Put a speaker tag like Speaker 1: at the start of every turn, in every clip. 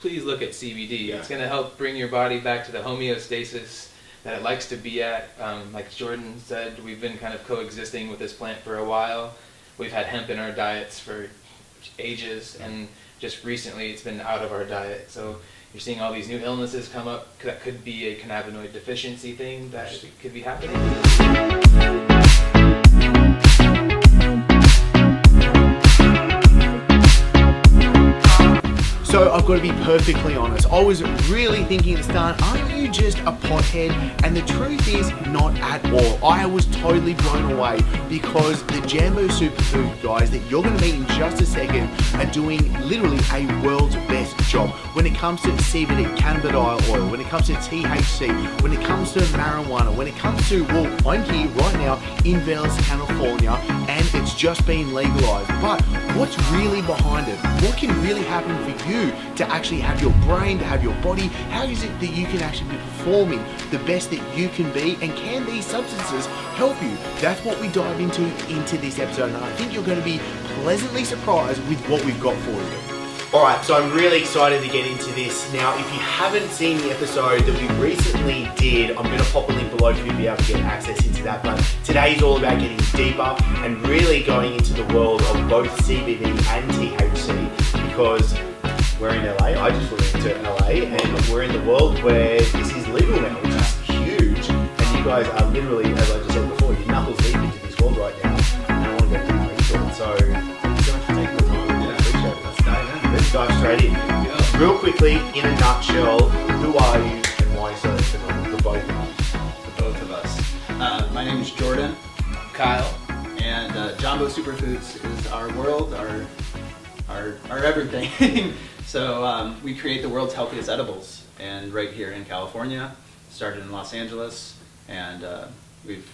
Speaker 1: please look at CBD.
Speaker 2: Yeah.
Speaker 1: It's going to help bring your body back to the homeostasis that it likes to be at. Like Jordan said, we've been kind of coexisting with this plant for a while. We've had hemp in our diets for ages, and just recently it's been out of our diet. So you're seeing all these new illnesses come up that could be a cannabinoid deficiency thing that could be happening.
Speaker 2: So I've got to be perfectly honest, I was really thinking at the start, aren't you just a pothead? And the truth is, not at all. I was totally blown away because the Jambo superfood guys that you're going to meet in just a second are doing literally a world's best job when it comes to CBD, Cannabis oil, when it comes to THC, when it comes to marijuana, when it comes to, well, I'm here right now in Vegas, California, and it's just been legalized. But what's really behind it? What can really happen for you to actually have your brain, to have your body? How is it that you can actually be performing the best that you can be? And can these substances help you? That's what we dive into this episode, and I think you're going to be pleasantly surprised with what we've got for you. Alright, so I'm really excited to get into this. Now, if you haven't seen the episode that we recently did, I'm going to pop a link below for you to be able to get access into that. But today's all about getting deeper and really going into the world of both CBD and THC, because we're in LA. I just flew into LA, and we're in the world where this is legal now, which is huge. And you guys are literally, as I just said before, you're knuckles deep into this world right now. And I want to go deeper into it. So, thank you so much for taking the time. Yeah, appreciate it. Let's dive in. Let's dive straight in. Real quickly, in a nutshell, who are you and why so phenomenal for both of us?
Speaker 3: For both of us. My name is Jordan.
Speaker 1: Kyle.
Speaker 3: And Jambo Superfoods is our world, our everything. So we create the world's healthiest edibles, and right here in California, started in Los Angeles, and we've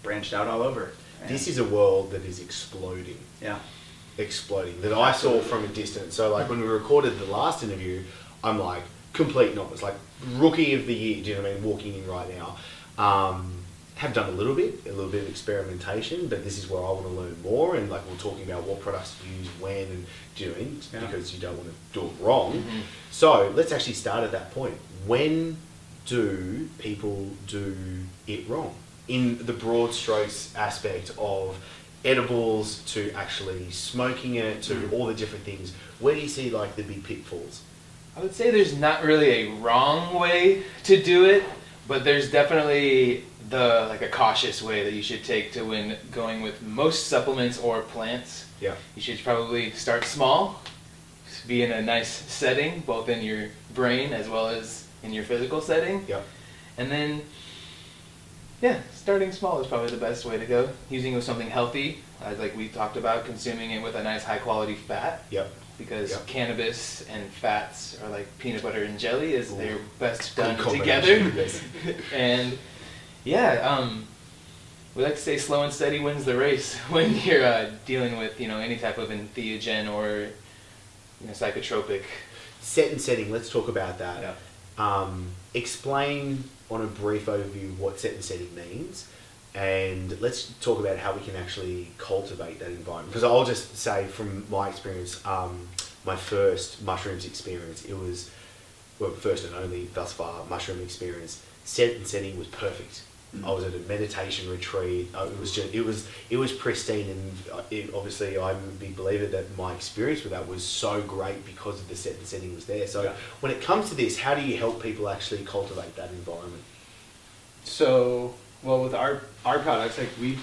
Speaker 3: branched out all over.
Speaker 2: This is a world that is exploding.
Speaker 3: Yeah.
Speaker 2: Exploding. That I saw from a distance. So like when we recorded the last interview, I'm like complete novice, like rookie of the year, do you know what I mean, walking in right now. Have done a little bit of experimentation, but this is where I want to learn more, and like we're talking about what products to use, when, and doing, because you don't want to do it wrong. Mm-hmm. So let's actually start at that point. When do people do it wrong? In the broad strokes aspect of edibles to actually smoking it to all the different things, where do you see like the big pitfalls?
Speaker 1: I would say there's not really a wrong way to do it, but there's definitely a cautious way that you should take to when going with most supplements or plants.
Speaker 2: Yeah. You
Speaker 1: should probably start small, be in a nice setting, both in your brain as well as in your physical setting.
Speaker 2: Yeah.
Speaker 1: And then, starting small is probably the best way to go. Using with something healthy, like we talked about, consuming it with a nice high quality fat.
Speaker 2: Yep.
Speaker 1: Because cannabis and fats are like peanut butter and jelly, they're best done
Speaker 2: Good
Speaker 1: together. And we like to say slow and steady wins the race when you're dealing with any type of entheogen or psychotropic.
Speaker 2: Set and setting. Let's talk about that.
Speaker 1: Yeah.
Speaker 2: Explain on a brief overview what set and setting means, and let's talk about how we can actually cultivate that environment. Because I'll just say from my experience, my first mushrooms experience, it was, well, first and only thus far mushroom experience. Set and setting was perfect. I was at a meditation retreat. It was pristine, and obviously I'm a big believer that my experience with that was so great because of the set and setting was there. So when it comes to this, how do you help people actually cultivate that environment?
Speaker 3: So, well, with our products, like we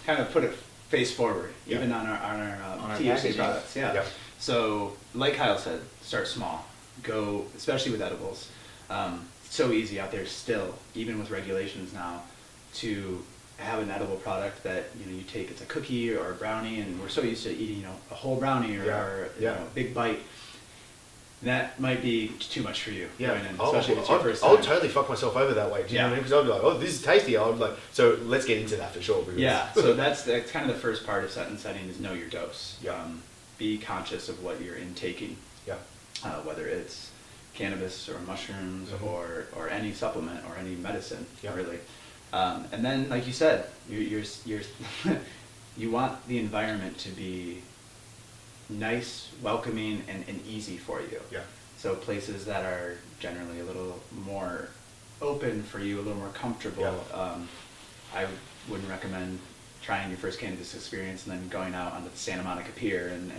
Speaker 3: kind of put it face forward, even on our THC products. Yeah. Yep. So, like Kyle said, start small. Go, especially with edibles. It's so easy out there still, even with regulations now, to have an edible product that you take. It's a cookie or a brownie, and we're so used to eating a whole brownie or a big bite. That might be too much for you.
Speaker 2: Yeah,
Speaker 3: especially if it's your first time.
Speaker 2: I would totally fuck myself over that way. Do you know what I mean? Because I'd be like, oh, this is tasty. I would like. So let's get into that for sure.
Speaker 3: Yeah. So that's kind of the first part of setting is know your dose.
Speaker 2: Yeah.
Speaker 3: Be conscious of what you're intaking.
Speaker 2: Yeah.
Speaker 3: Whether it's cannabis or mushrooms or any supplement or any medicine, really. And then, like you said, you're you want the environment to be nice, welcoming, and easy for you.
Speaker 2: Yeah.
Speaker 3: So places that are generally a little more open for you, a little more comfortable. I wouldn't recommend trying your first cannabis experience and then going out onto the Santa Monica Pier and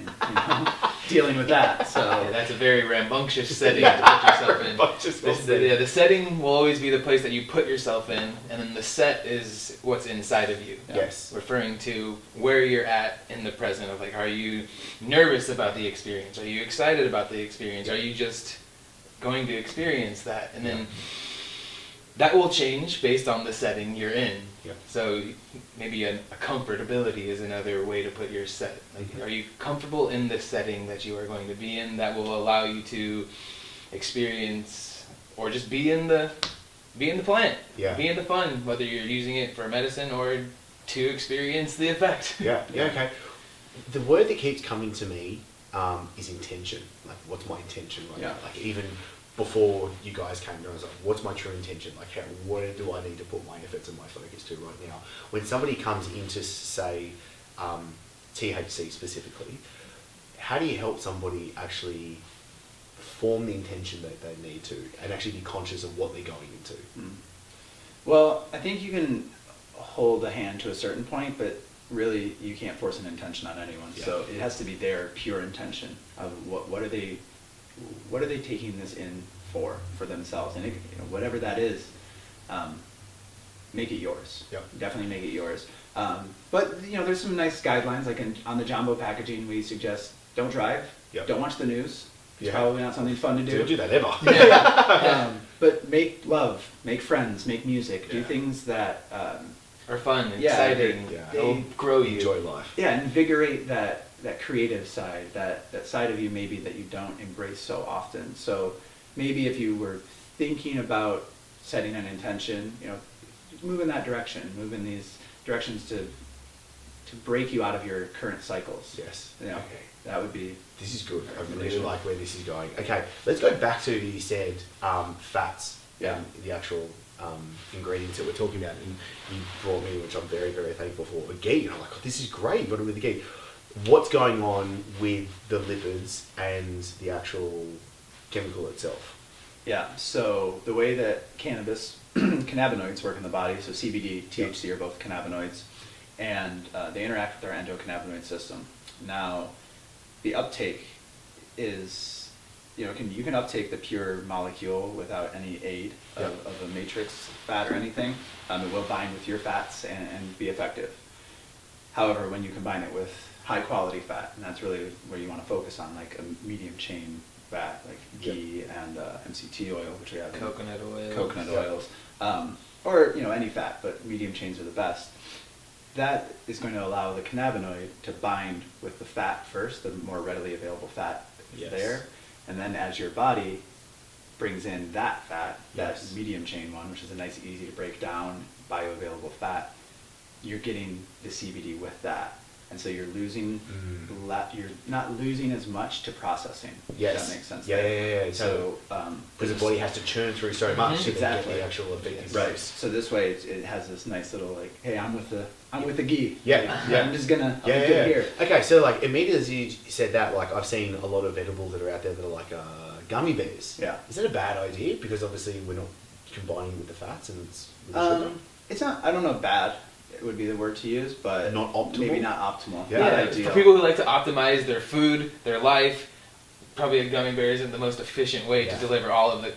Speaker 3: dealing with that. So
Speaker 1: that's a very rambunctious setting to put yourself in. The setting will always be the place that you put yourself in, and then the set is what's inside of you.
Speaker 2: Yes.
Speaker 1: Referring to where you're at in the present of like, are you nervous about the experience? Are you excited about the experience? Are you just going to experience that? And then that will change based on the setting you're in.
Speaker 2: Yeah.
Speaker 1: So maybe a comfortability is another way to put your set. Like, are you comfortable in the setting that you are going to be in that will allow you to experience or just be in the plant, be in the fun, whether you're using it for medicine or to experience the effect.
Speaker 2: Okay. The word that keeps coming to me is intention. Like, what's my intention right now? Like, even before you guys came here, I was like, what's my true intention? Like, where do I need to put my efforts and my focus to right now? When somebody comes into, say, THC specifically, how do you help somebody actually form the intention that they need to and actually be conscious of what they're going into?
Speaker 3: Well, I think you can hold a hand to a certain point, but really you can't force an intention on anyone. So it has to be their pure intention of what are they taking this in for themselves, and whatever that is, make it yours. Definitely make it yours. But there's some nice guidelines, like on the Jambo packaging, we suggest don't drive, don't watch the news. It's probably not something fun to do.
Speaker 2: Don't do that ever.
Speaker 3: But make love, make friends, make music, do things that
Speaker 1: are fun, exciting. They'll grow you.
Speaker 2: Enjoy life.
Speaker 3: Invigorate that creative side, that side of you maybe that you don't embrace so often. So maybe if you were thinking about setting an intention, move in that direction, move in these directions to break you out of your current cycles.
Speaker 2: Yes.
Speaker 3: Okay. That would be.
Speaker 2: This is good. I really like where this is going. Okay, let's go back to, you said, fats. And the actual ingredients that we're talking about. And you brought me, which I'm very, very thankful for, a ghee. And I'm like, this is great. You got it with the ghee. What's going on with the lipids and the actual chemical itself?
Speaker 3: So the way that cannabinoids work in the body, so CBD, THC are both cannabinoids, and they interact with our endocannabinoid system. Now, the uptake is, you can uptake the pure molecule without any aid of a matrix fat or anything. It will bind with your fats and be effective. However, when you combine it with high quality fat, and that's really where you want to focus on, like a medium chain fat, like ghee and MCT oil, which we have
Speaker 1: coconut
Speaker 3: oils, or any fat, but medium chains are the best. That is going to allow the cannabinoid to bind with the fat first, the more readily available fat there, and then as your body brings in that fat, that medium chain one, which is a nice, easy to break down, bioavailable fat, you're getting the CBD with that. And so you're losing, you're not losing as much to processing. If that makes sense.
Speaker 2: Yeah.
Speaker 3: So,
Speaker 2: because the body has to churn through so much to get the actual effect.
Speaker 3: Right. So this way, it has this nice little hey, I'm with the ghee. I'm just gonna,
Speaker 2: I'm
Speaker 3: good here.
Speaker 2: Okay, so like immediately as you said that, like I've seen a lot of edibles that are out there that are like gummy bears. Is that a bad idea? Because obviously we're not combining with the fats and it's with the sugar.
Speaker 3: It's not. I don't know. Bad. It would be the word to use, but
Speaker 2: not optimal.
Speaker 3: Maybe not optimal.
Speaker 1: Not ideal. For people who like to optimize their food, their life, probably a gummy bear isn't the most efficient way to deliver all of the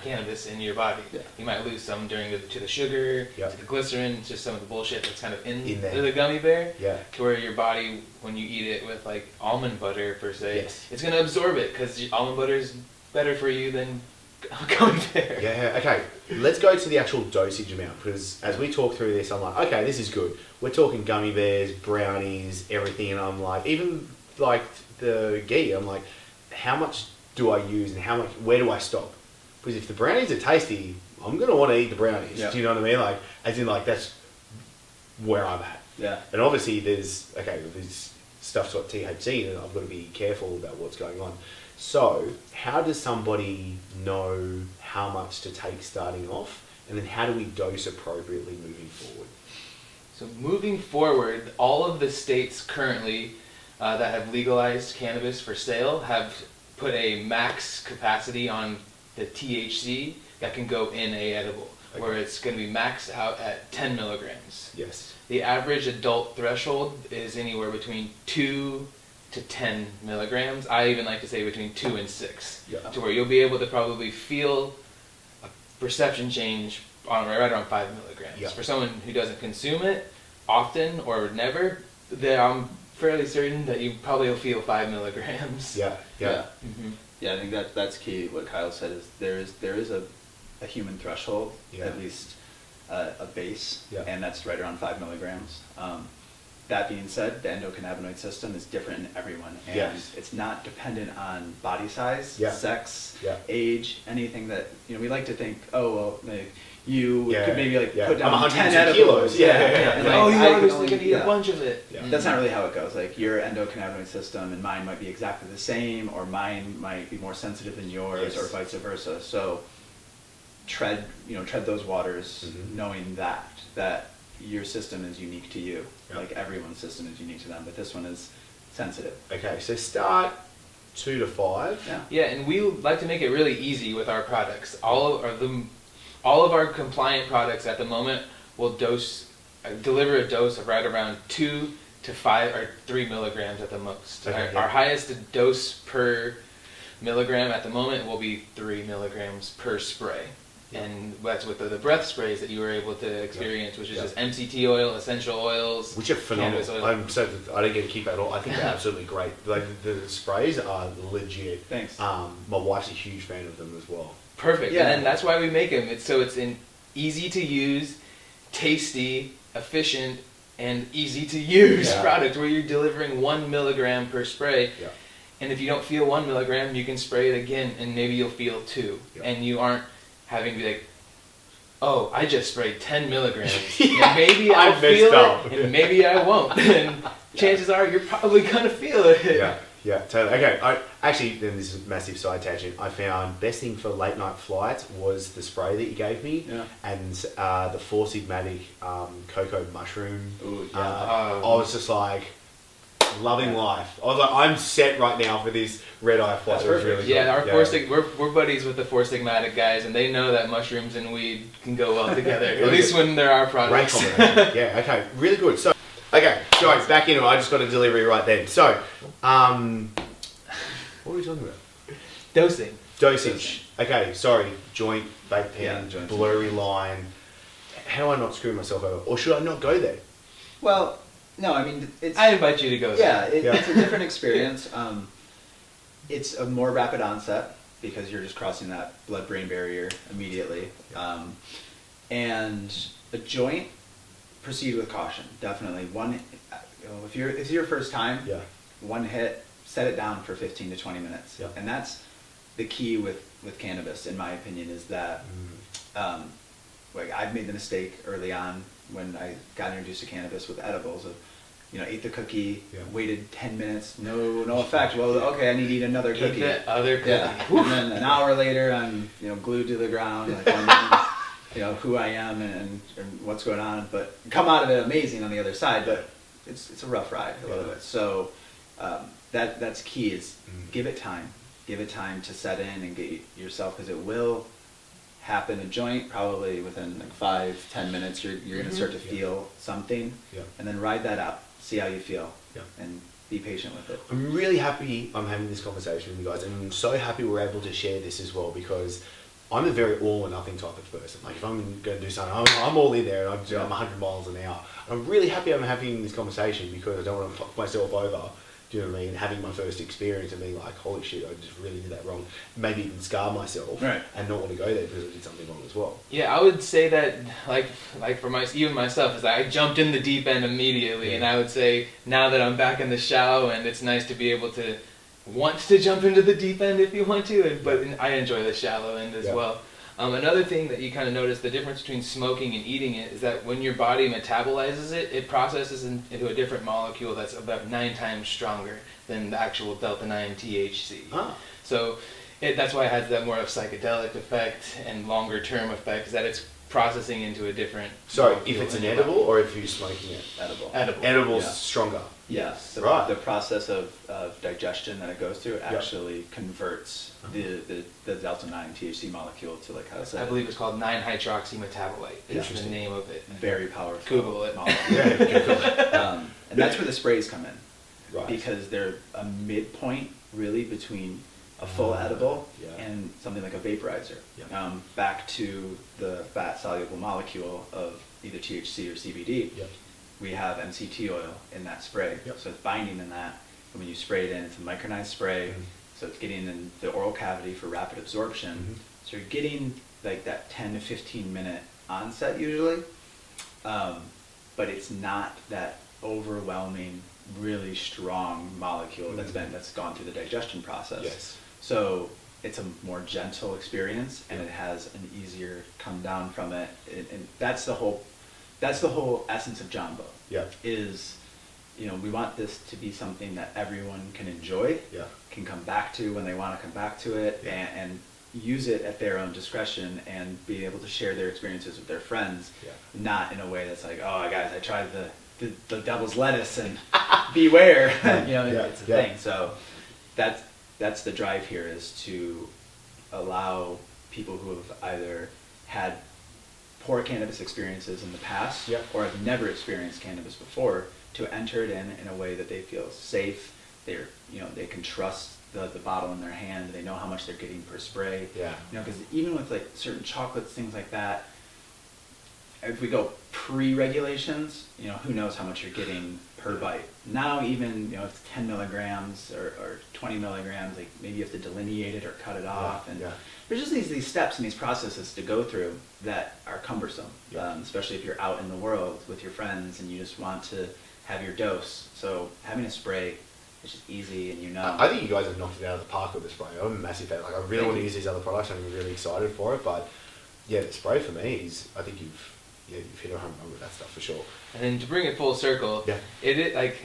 Speaker 1: cannabis in your body. You might lose some to the sugar, to the glycerin, just some of the bullshit that's kind of in the gummy bear. To where your body, when you eat it with like almond butter per se, it's going to absorb it because almond butter is better for you than gummy bear.
Speaker 2: Okay. Let's go to the actual dosage amount, because as we talk through this, I'm like, okay, this is good. We're talking gummy bears, brownies, everything, and I'm like, even like the ghee, I'm like, how much do I use and where do I stop? Because if the brownies are tasty, I'm going to want to eat the brownies. Do you know what I mean? Like, as in like, that's where I'm at. And obviously there's stuff's got THC and I've got to be careful about what's going on. So how does somebody know how much to take starting off, and then how do we dose appropriately moving forward?
Speaker 1: So moving forward, all of the states currently that have legalized cannabis for sale have put a max capacity on the THC that can go in a edible, where it's going to be maxed out at 10 milligrams.
Speaker 2: Yes.
Speaker 1: The average adult threshold is anywhere between 2 to 10 milligrams. I even like to say between 2 and 6, to where you'll be able to probably feel a perception change on right around 5 milligrams.
Speaker 2: Yeah.
Speaker 1: For someone who doesn't consume it often or never, I'm fairly certain that you probably will feel 5 milligrams.
Speaker 2: Yeah.
Speaker 3: Yeah, I think that's key. What Kyle said is there is a human threshold, at least a base, and that's right around 5 milligrams. That being said, the endocannabinoid system is different in everyone, and it's not dependent on body size, sex, age, anything that, we like to think, you could maybe put down 10 edibles.
Speaker 2: Kilos.
Speaker 1: You're obviously going to eat a bunch of it.
Speaker 3: Yeah. That's not really how it goes. Like, your endocannabinoid system and mine might be exactly the same, or mine might be more sensitive than yours, or vice versa. So tread those waters, knowing that your system is unique to you. Like, everyone's system is unique to them, but this one is sensitive.
Speaker 2: Okay, so start 2 to 5.
Speaker 1: Yeah, and we like to make it really easy with our products. All of our compliant products at the moment will deliver a dose of right around 2 to 5 or 3 milligrams at the most. Our highest dose per milligram at the moment will be 3 milligrams per spray. And that's with the breath sprays that you were able to experience, which is just MCT oil, essential oils,
Speaker 2: which are phenomenal.
Speaker 1: Cannabis oil.
Speaker 2: I don't get to keep that all. I think they're absolutely great. Like, the sprays are legit.
Speaker 3: Thanks.
Speaker 2: My wife's a huge fan of them as well.
Speaker 1: Perfect. Yeah. And that's why we make them. It's an easy to use, tasty, efficient, and easy to use product where you're delivering 1 milligram per spray. Yeah. And if you don't feel 1 milligram, you can spray it again, and maybe you'll feel 2. Yeah. And you aren't having to be like, I just sprayed 10 milligrams. And maybe I'll feel it, and maybe I won't. And chances are you're probably going to feel it.
Speaker 2: Yeah, totally. Okay, actually, then this is a massive side tangent. I found best thing for late night flights was the spray that you gave me, and the 4 Sigmatic cocoa mushroom.
Speaker 3: Ooh,
Speaker 2: I was just like, loving life. I was like, I'm set right now for this red eye flight.
Speaker 3: That's perfect.
Speaker 1: Really we're buddies with the 4 Sigmatic guys, and they know that mushrooms and weed can go well together. At least when they're our products.
Speaker 2: Great combination. Okay, really good. So, sorry, back into it. I just got a delivery right then. So, what were we talking about? Dosage. Okay, sorry. Joint, vape pen, blurry line. How do I not screw myself over? Or should I not go there?
Speaker 3: Well, no, I mean,
Speaker 1: I invite you to go there.
Speaker 3: It's a different experience. It's a more rapid onset because you're just crossing that blood-brain barrier immediately. And a joint, proceed with caution. Definitely. If it's your first time, one hit, set it down for 15 to 20 minutes. Yeah. And that's the key with cannabis, in my opinion, is that I've made the mistake early on when I got introduced to cannabis with edibles of, ate the cookie, waited 10 minutes, no effect. Well, okay, I need to eat another cookie.
Speaker 1: Eat the other cookie.
Speaker 3: Yeah. And then an hour later, I'm glued to the ground, like wondering, who I am and what's going on. But come out of it amazing on the other side. But it's a rough ride a little bit. So that's key is give it time. Give it time to set in and get yourself, because it will happen. A joint probably within like 5-10 minutes you're going to start to feel something, and then ride that out, see how you feel, and be patient with it.
Speaker 2: I'm really happy I'm having this conversation with you guys, and I'm so happy we're able to share this as well, because I'm a very all or nothing type of person. Like, if I'm going to do something, I'm all in there, and I'm 100 miles an hour. I'm really happy I'm having this conversation because I don't want to fuck myself over. Do you know what I mean? Having my first experience and being like, holy shit, I just really did that wrong. Maybe even scar myself and not want to go there because I did something wrong as well.
Speaker 1: Yeah, I would say that, like for myself, is that I jumped in the deep end immediately, and I would say now that I'm back in the shallow, and it's nice to be able to want to jump into the deep end if you want to, but I enjoy the shallow end as well. Another thing that you kind of notice, the difference between smoking and eating it, is that when your body metabolizes it, it processes into a different molecule that's about 9 times stronger than the actual delta-9 THC. So that's why it has that more of psychedelic effect and longer-term effect, is that it's processing into a different
Speaker 2: Sorry, if it's an edible or if you're smoking it?
Speaker 3: Edible.
Speaker 2: Edible's stronger.
Speaker 3: Yes,
Speaker 4: Right.
Speaker 3: the process of digestion that it goes through actually converts the delta 9 THC molecule to, like how I said,
Speaker 1: I believe it's called 9-hydroxymetabolite. Is the name of it.
Speaker 3: very powerful.
Speaker 1: Google it.
Speaker 3: molecule.
Speaker 4: Yeah, Google it.
Speaker 3: And that's where the sprays come in,
Speaker 4: Right.
Speaker 3: because they're a midpoint really between a full edible
Speaker 4: yeah.
Speaker 3: and something like a vaporizer.
Speaker 4: Yeah.
Speaker 3: Back to the fat soluble molecule of either THC or CBD.
Speaker 4: Yep.
Speaker 3: We have MCT oil in that spray.
Speaker 4: Yep.
Speaker 3: So it's binding in that. And when you spray it in, it's a micronized spray.
Speaker 4: Mhm.
Speaker 3: So it's getting in the oral cavity for rapid absorption.
Speaker 4: Mhm.
Speaker 3: So you're getting like that 10 to 15 minute onset usually. But it's not that overwhelming, really strong molecule that's gone through the digestion process.
Speaker 4: Yes.
Speaker 3: So it's a more gentle experience, and it has an easier come down from it. And that's the whole essence of Jambo.
Speaker 4: Yeah.
Speaker 3: Is, we want this to be something that everyone can enjoy,
Speaker 4: Yeah.
Speaker 3: can come back to when they want to come back to it,
Speaker 4: Yeah.
Speaker 3: and use it at their own discretion and be able to share their experiences with their friends,
Speaker 4: Yeah.
Speaker 3: not in a way that's like, oh guys, I tried the devil's lettuce and beware. It's a thing. So that's the drive here, is to allow people who have either had poor cannabis experiences in the past,
Speaker 4: Yeah.
Speaker 3: or have never experienced cannabis before, to enter it in a way that they feel safe. They can trust the bottle in their hand. They know how much they're getting per spray.
Speaker 4: Yeah.
Speaker 3: Because even with like certain chocolates, things like that, if we go pre-regulations, who knows how much you're getting per bite. Now even, if it's 10 milligrams or 20 milligrams, like maybe you have to delineate it or cut it off. And there's just these steps and these processes to go through that are cumbersome, especially if you're out in the world with your friends and you just want to have your dose. So having a spray is just easy, and
Speaker 4: I think you guys have knocked it out of the park with the spray. I'm a massive fan. Like, I really want to use these other products. I'm really excited for it. But yeah, the spray for me is, I think you've hit a home run with that stuff for sure.
Speaker 1: And then to bring it full circle,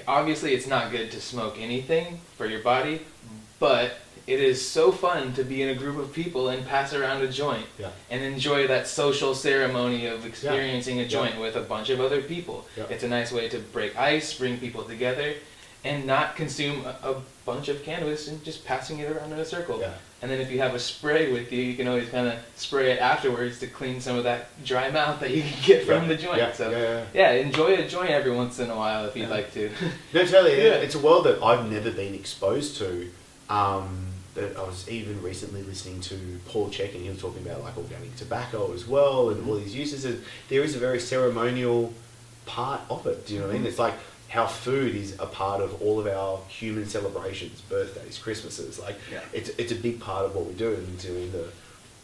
Speaker 1: obviously it's not good to smoke anything for your body, but it is so fun to be in a group of people and pass around a joint and enjoy that social ceremony of experiencing a joint with a bunch of other people.
Speaker 4: Yeah.
Speaker 1: It's a nice way to break ice, bring people together, and not consume a bunch of cannabis and just passing it around in a circle.
Speaker 4: Yeah.
Speaker 1: And then if you have a spray with you, you can always kind of spray it afterwards to clean some of that dry mouth that you can get from the joint. Enjoy a joint every once in a while if you'd like to.
Speaker 4: No, totally. It's a world that I've never been exposed to. That I was even recently listening to Paul Check, and he was talking about like organic tobacco as well, and all these uses. And there is a very ceremonial part of it. Do you know what I mean? It's like how food is a part of all of our human celebrations, birthdays, Christmases. Like it's a big part of what we do, and doing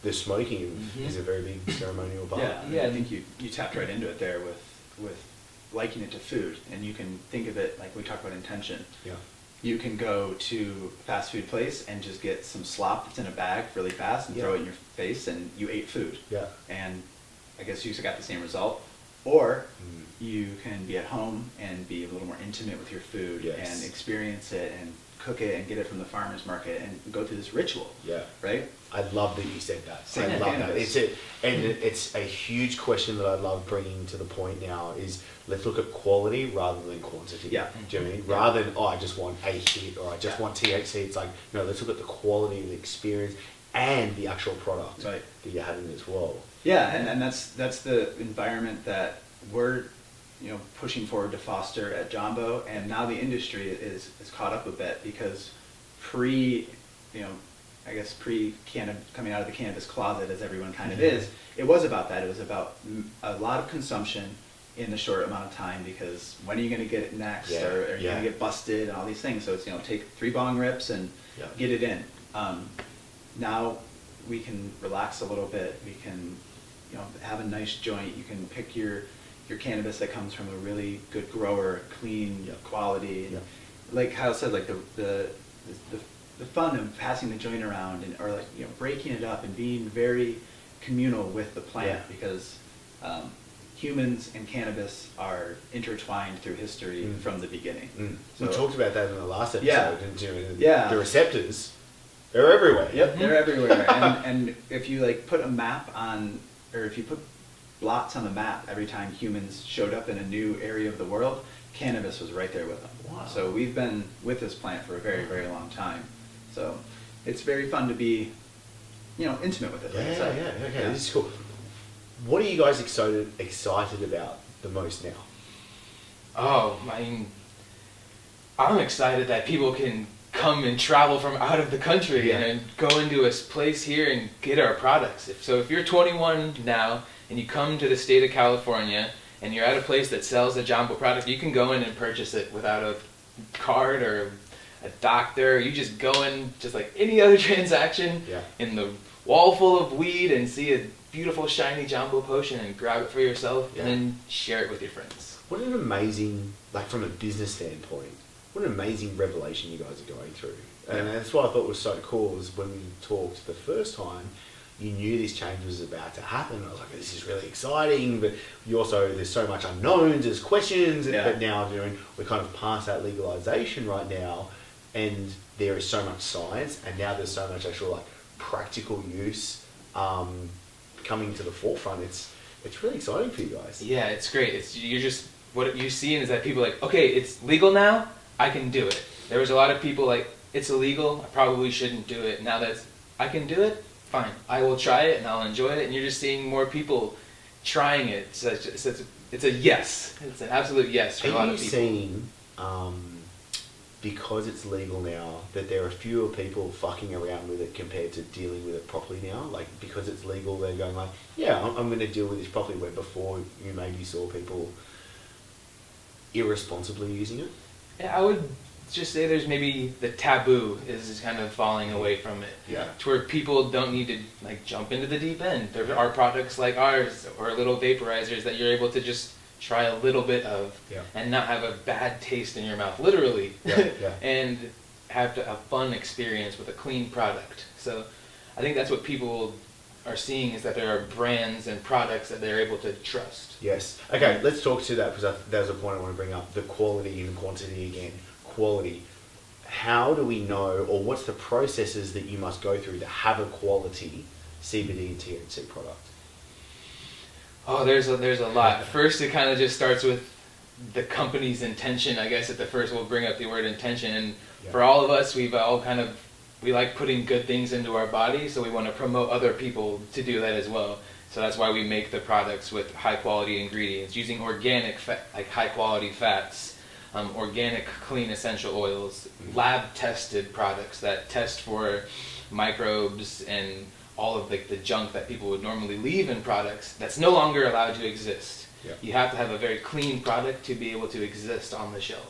Speaker 4: the smoking is a very big ceremonial part.
Speaker 3: I think you tapped right into it there with liking it to food, and you can think of it like we talk about intention.
Speaker 4: Yeah.
Speaker 3: You can go to a fast food place and just get some slop that's in a bag really fast and throw it in your face, and you ate food.
Speaker 4: Yeah.
Speaker 3: And I guess you got the same result. Or you can be at home and be a little more intimate with your food and experience it and cook it and get it from the farmer's market and go through this ritual.
Speaker 4: Yeah.
Speaker 3: Right?
Speaker 4: I love that you said that.
Speaker 3: Same
Speaker 4: I love that.
Speaker 3: cannabis.
Speaker 4: It's a huge question that I love bringing to the point now is, let's look at quality rather than quantity. Yeah. Do you know what I mean? Rather than, I just want a hit or I just want THC. It's like, no, let's look at the quality of the experience and the actual product that you're having as well. Yeah,
Speaker 3: and that's the environment that we're pushing forward to foster at Jambo, and now the industry is caught up a bit, because coming out of the cannabis closet, as everyone kind of is, it was about that. It was about a lot of consumption in a short amount of time, because when are you going to get it next, or are you going to get busted and all these things. So it's take 3 bong rips and get it in. Now we can relax a little bit. We can have a nice joint. You can pick your cannabis that comes from a really good grower, clean quality. And like Kyle said, like the fun of passing the joint around, or like breaking it up and being very communal with the plant, because humans and cannabis are intertwined through history from the beginning.
Speaker 4: So, we talked about that in the last episode. The receptors, they're everywhere.
Speaker 3: Yep, they're everywhere. And if you put a map on, or if you put blots on the map. Every time humans showed up in a new area of the world, cannabis was right there with them.
Speaker 4: Wow.
Speaker 3: So we've been with this plant for a very, very long time. So it's very fun to be, intimate with it.
Speaker 4: Yeah, okay, this is cool. What are you guys excited about the most now?
Speaker 1: Oh, I mean, I'm excited that people can come and travel from out of the country and go into a place here and get our products. If you're 21 now and you come to the state of California and you're at a place that sells a Jambo product, you can go in and purchase it without a card or a doctor. You just go in just like any other transaction in the wall full of weed and see a beautiful shiny Jambo potion and grab it for yourself and then share it with your friends.
Speaker 4: What an amazing, like from a business standpoint, what an amazing revelation you guys are going through. And that's what I thought was so cool is when we talked the first time, you knew this change was about to happen. I was like, this is really exciting, but you also, there's so much unknowns, there's questions, but now we're kind of past that legalization right now, and there is so much science, and now there's so much actual like practical use coming to the forefront. It's really exciting for you guys.
Speaker 1: Yeah, it's great. What you're seeing is that people are like, okay, it's legal now, I can do it. There was a lot of people like, it's illegal, I probably shouldn't do it. Now that I can do it, fine. I will try it and I'll enjoy it. And you're just seeing more people trying it. So it's a yes. It's an absolute yes for a lot of people.
Speaker 4: Are you seeing, because it's legal now, that there are fewer people fucking around with it compared to dealing with it properly now? Like, because it's legal, they're going like, I'm going to deal with this properly, where before you maybe saw people irresponsibly using it?
Speaker 1: Yeah, I would just say there's maybe the taboo is kind of falling away from it.
Speaker 4: Yeah.
Speaker 1: To where people don't need to like jump into the deep end. There are products like ours or little vaporizers that you're able to just try a little bit of and not have a bad taste in your mouth, literally. And have a fun experience with a clean product. So I think that's what people are seeing, is that there are brands and products that they're able to trust.
Speaker 4: Yes. Okay, let's talk to that, because that was a point I want to bring up, the quality and quantity again. Quality. How do we know, or what's the processes that you must go through to have a quality CBD and THC product?
Speaker 1: Oh, there's a lot. First, it kind of just starts with the company's intention. I guess at the first we'll bring up the word intention. And for all of us, we like putting good things into our body, so we want to promote other people to do that as well. So that's why we make the products with high quality ingredients, using organic, like high quality fats, organic clean essential oils, lab tested products that test for microbes and all of the junk that people would normally leave in products that's no longer allowed to exist. You have to have a very clean product to be able to exist on the shelf.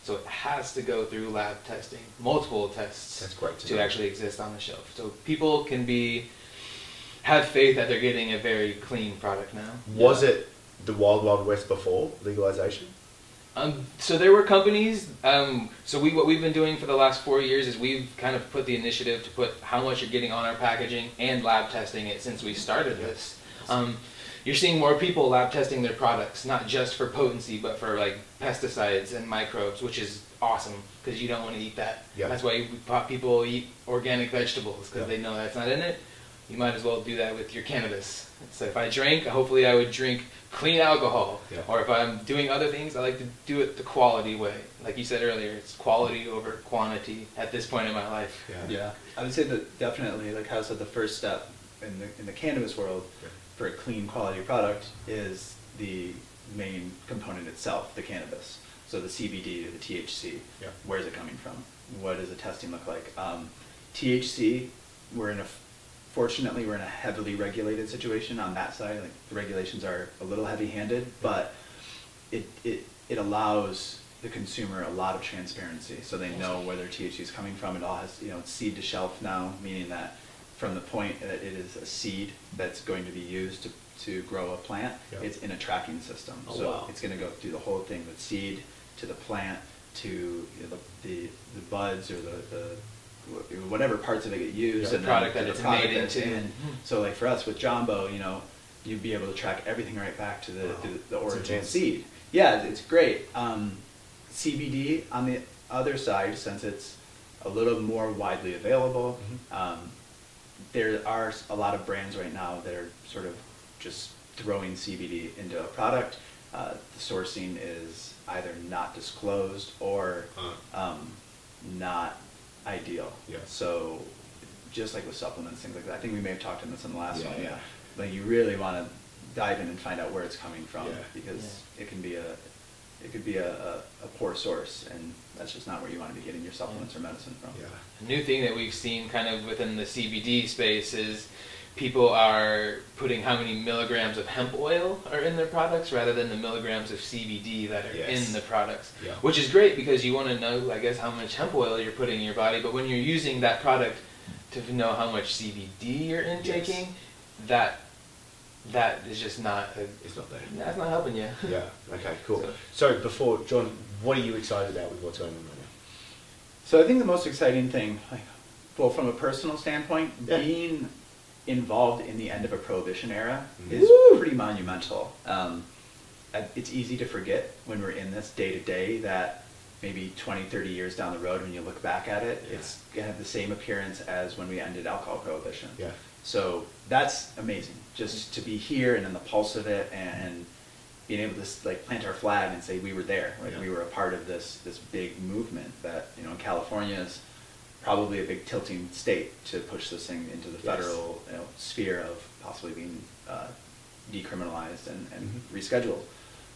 Speaker 1: So it has to go through lab testing, multiple tests.
Speaker 4: That's great
Speaker 1: to actually exist on the shelf. So people can have faith that they're getting a very clean product now.
Speaker 4: Was it the Wild Wild West before legalization?
Speaker 1: So there were companies. What we've been doing for the last 4 years is we've kind of put the initiative to put how much you're getting on our packaging and lab testing it since we started this. You're seeing more people lab testing their products, not just for potency, but for like pesticides and microbes, which is awesome because you don't want to eat that. That's why people eat organic vegetables, because they know that's not in it. You might as well do that with your cannabis. So if I drank, hopefully I would drink clean alcohol. Or if I'm doing other things, I like to do it the quality way. Like you said earlier, it's quality over quantity at this point in my life.
Speaker 3: I would say that definitely, like Kyle said, the first step in the cannabis world for a clean quality product is the main component itself, the cannabis. So the CBD or the THC, where is it coming from? What does the testing look like? THC, fortunately we're in a heavily regulated situation on that side. Like the regulations are a little heavy-handed, but it allows the consumer a lot of transparency, so they know where their THC is coming from. It all has, it's seed to shelf now, meaning that from the point that it is a seed that's going to be used to grow a plant, it's in a tracking system. It's going to go through the whole thing, with seed to the plant to the buds or the whatever parts of it get used,
Speaker 1: and the product that it's made into.
Speaker 3: So like for us with Jambo, you'd be able to track everything right back to the origin seed. Yeah, it's great. CBD on the other side, since it's a little more widely available, there are a lot of brands right now that are sort of just throwing CBD into a product. The sourcing is either not disclosed or not ideal.
Speaker 4: Yeah.
Speaker 3: So just like with supplements, things like that. I think we may have talked in this in the last one.
Speaker 4: Yeah.
Speaker 3: Like you really want to dive in and find out where it's coming from,
Speaker 4: Yeah.
Speaker 3: because it could be a poor source, and that's just not where you want to be getting your supplements or medicine from.
Speaker 4: Yeah.
Speaker 1: A new thing that we've seen kind of within the CBD space is people are putting how many milligrams of hemp oil are in their products rather than the milligrams of CBD that are
Speaker 4: Yes.
Speaker 1: in the products.
Speaker 4: Yeah.
Speaker 1: Which is great because you want to know, I guess, how much hemp oil you're putting in your body, but when you're using that product to know how much CBD you're intaking, that is just not
Speaker 4: It's not there.
Speaker 1: that's not helping you.
Speaker 4: Yeah. Okay. Cool. So before John, what are you excited about with what's going on right now?
Speaker 3: So I think the most exciting thing, well, from a personal standpoint,
Speaker 4: Yeah.
Speaker 3: being involved in the end of a prohibition era
Speaker 4: Mhm.
Speaker 3: is pretty monumental. It's easy to forget when we're in this day to day that maybe 20, 30 years down the road, when you look back at it,
Speaker 4: Yeah.
Speaker 3: it's going to have the same appearance as when we ended alcohol prohibition.
Speaker 4: Yeah.
Speaker 3: So that's amazing, just to be here and in the pulse of it, and being able to like plant our flag and say we were there, like
Speaker 4: Yeah.
Speaker 3: we were a part of this big movement that, you know, in California is probably a big tilting state to push this thing into the
Speaker 4: Yes.
Speaker 3: federal, you know, sphere of possibly being decriminalized and
Speaker 4: Mhm.
Speaker 3: rescheduled.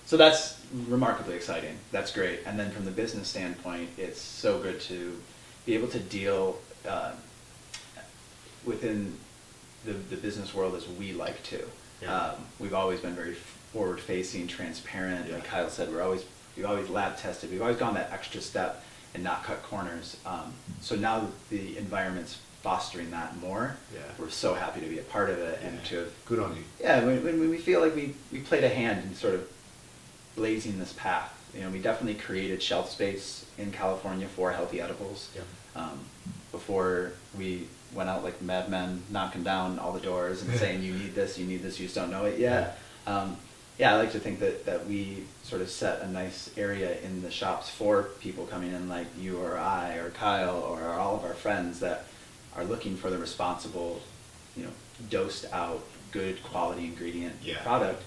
Speaker 3: So that's remarkably exciting. That's great. And then from the business standpoint, it's so good to be able to deal within the business world as we like to.
Speaker 4: Yeah.
Speaker 3: We've always been very forward-facing, transparent.
Speaker 4: Yeah.
Speaker 3: Like Kyle said, we've always lab tested. We've always gone that extra step and not cut corners. So now that the environment's fostering that more,
Speaker 4: Yeah.
Speaker 3: we're so happy to be a part of it and
Speaker 4: Yeah.
Speaker 3: to have,
Speaker 4: Good on you.
Speaker 3: yeah, when we feel like we played a hand in sort of blazing this path. You know, we definitely created shelf space in California for healthy edibles.
Speaker 4: Yeah.
Speaker 3: Before we went out like madmen, knocking down all the doors and saying, you need this, you just don't know it yet. Yeah, I like to think that we sort of set a nice area in the shops for people coming in like you or I or Kyle or all of our friends that are looking for the responsible, you know, dosed out, good quality ingredient
Speaker 4: Yeah.
Speaker 3: product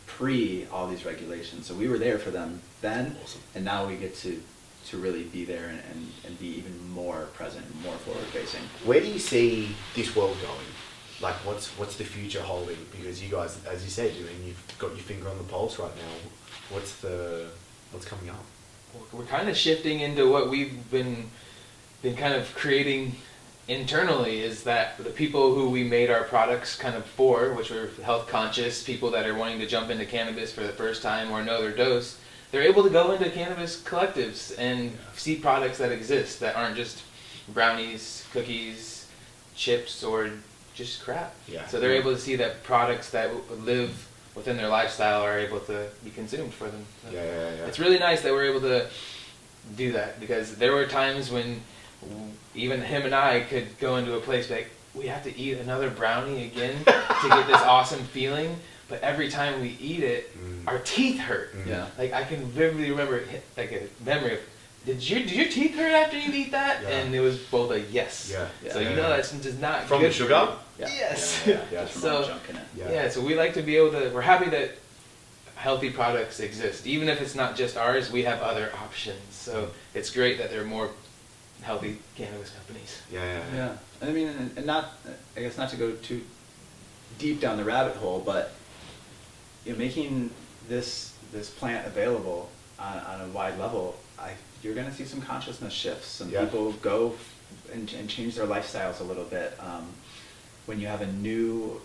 Speaker 3: pre all these regulations. So we were there for them then,
Speaker 4: Awesome.
Speaker 3: and now we get to really be there and be even more present, more forward facing.
Speaker 4: Where do you see this world going? Like, what's the future holding? Because you guys, as you said, I mean, you've got your finger on the pulse right now. What's coming up?
Speaker 1: We're kind of shifting into what we've been kind of creating internally, is that the people who we made our products kind of for, which were health conscious, people that are wanting to jump into cannabis for the first time or know their dose, they're able to go into cannabis collectives and see products that exist that aren't just brownies, cookies, chips, or just crap.
Speaker 4: Yeah.
Speaker 1: So they're able to see that products that live within their lifestyle are able to be consumed for them. So
Speaker 4: Yeah.
Speaker 1: it's really nice that we're able to do that, because there were times when even him and I could go into a place like, we have to eat another brownie again to get this awesome feeling, but every time we eat it, our teeth hurt.
Speaker 3: Yeah.
Speaker 1: Like I can vividly remember like a memory of, did your teeth hurt after you eat that?
Speaker 4: Yeah.
Speaker 1: And it was both a yes.
Speaker 4: Yeah.
Speaker 1: So
Speaker 3: Yeah.
Speaker 1: you know that's just not
Speaker 4: From
Speaker 1: good
Speaker 4: the sugar?
Speaker 3: Yeah.
Speaker 1: Yes.
Speaker 4: Yeah.
Speaker 3: Just from all the
Speaker 1: So
Speaker 3: junk in it.
Speaker 1: yeah, so we like to be able to, we're happy that healthy products exist. Even if it's not just ours, we have other options. So it's great that there are more healthy cannabis companies.
Speaker 4: Yeah.
Speaker 3: Yeah, I mean, and not, I guess not to go too deep down the rabbit hole, but you know, making this plant available on a wide level, you're going to see some consciousness shifts. Some
Speaker 4: Yeah.
Speaker 3: people go and change their lifestyles a little bit. When you have a new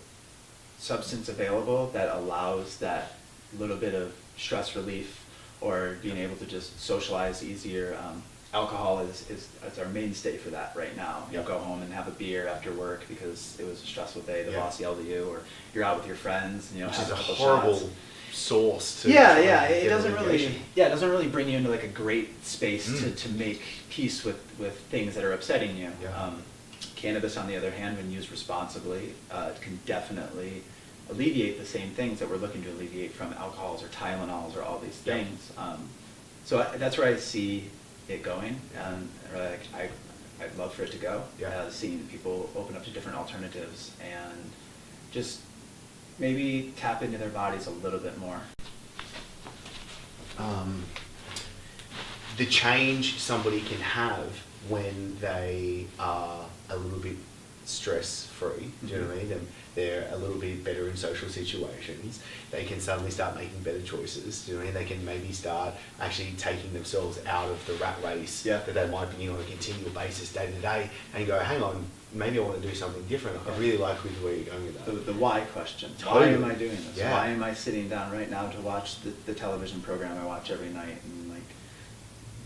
Speaker 3: substance available that allows that little bit of stress relief or being able to just socialize easier. Alcohol is our mainstay for that right now. You'll go home and have a beer after work because it was a stressful day, the boss yelled at you, or you're out with your friends, you know,
Speaker 4: Which
Speaker 3: have
Speaker 4: is a
Speaker 3: couple
Speaker 4: horrible
Speaker 3: shots.
Speaker 4: source to
Speaker 3: Yeah,
Speaker 4: try
Speaker 3: yeah,
Speaker 4: and
Speaker 3: it
Speaker 4: get
Speaker 3: doesn't
Speaker 4: alleviation.
Speaker 3: really bring you into like a great space to make peace with things that are upsetting you.
Speaker 4: Yeah.
Speaker 3: Cannabis, on the other hand, when used responsibly, can definitely alleviate the same things that we're looking to alleviate from alcohols or Tylenols or all these things. So that's where I see it going, and I'd love for it to go.
Speaker 4: Yeah.
Speaker 3: Seeing people open up to different alternatives and just maybe tap into their bodies a little bit more.
Speaker 4: The change somebody can have when they are a little bit stress-free, do you know what I mean? They're a little bit better in social situations. They can suddenly start making better choices, do you know what I mean? They can maybe start actually taking themselves out of the rat race that they might be in on a continual basis day to day and go, hang on, maybe I want to do something different. I really like where you're going with that.
Speaker 3: The why question.
Speaker 4: Totally.
Speaker 3: Why am I doing this?
Speaker 4: Yeah.
Speaker 3: Why am I sitting down right now to watch the television program I watch every night and like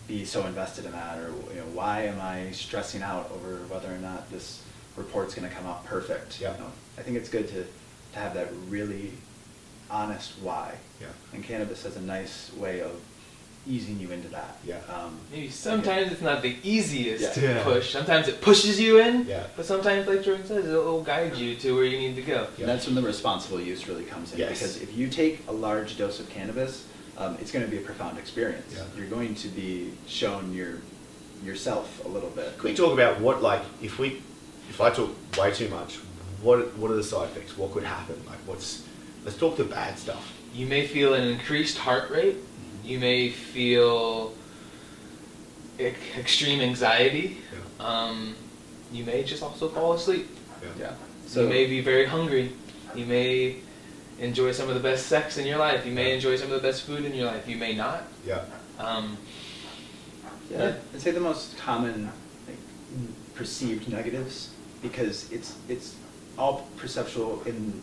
Speaker 3: be so invested in that? Or why am I stressing out over whether or not this report's going to come out perfect?
Speaker 4: Yeah.
Speaker 3: I think it's good to have that really honest why.
Speaker 4: Yeah.
Speaker 3: And cannabis has a nice way of easing you into that.
Speaker 4: Yeah.
Speaker 1: Maybe sometimes it's not the easiest
Speaker 4: Yeah.
Speaker 1: to push. Sometimes it pushes you in,
Speaker 4: Yeah.
Speaker 1: but sometimes, like Jordan says, it'll guide you to where you need to go.
Speaker 3: And that's when the responsible use really comes in.
Speaker 4: Yes.
Speaker 3: Because if you take a large dose of cannabis, it's going to be a profound experience.
Speaker 4: Yeah.
Speaker 3: You're going to be shown yourself a little bit.
Speaker 4: Can we talk about what, like, if I took way too much, what are the side effects? What could happen? Like, let's talk the bad stuff.
Speaker 1: You may feel an increased heart rate. You may feel extreme anxiety.
Speaker 4: Yeah.
Speaker 1: You may just also fall asleep.
Speaker 3: Yeah.
Speaker 1: So you may be very hungry. You may enjoy some of the best sex in your life. You may enjoy some of the best food in your life. You may not.
Speaker 4: Yeah.
Speaker 3: Yeah. I'd say the most common perceived negatives, because it's all perceptual in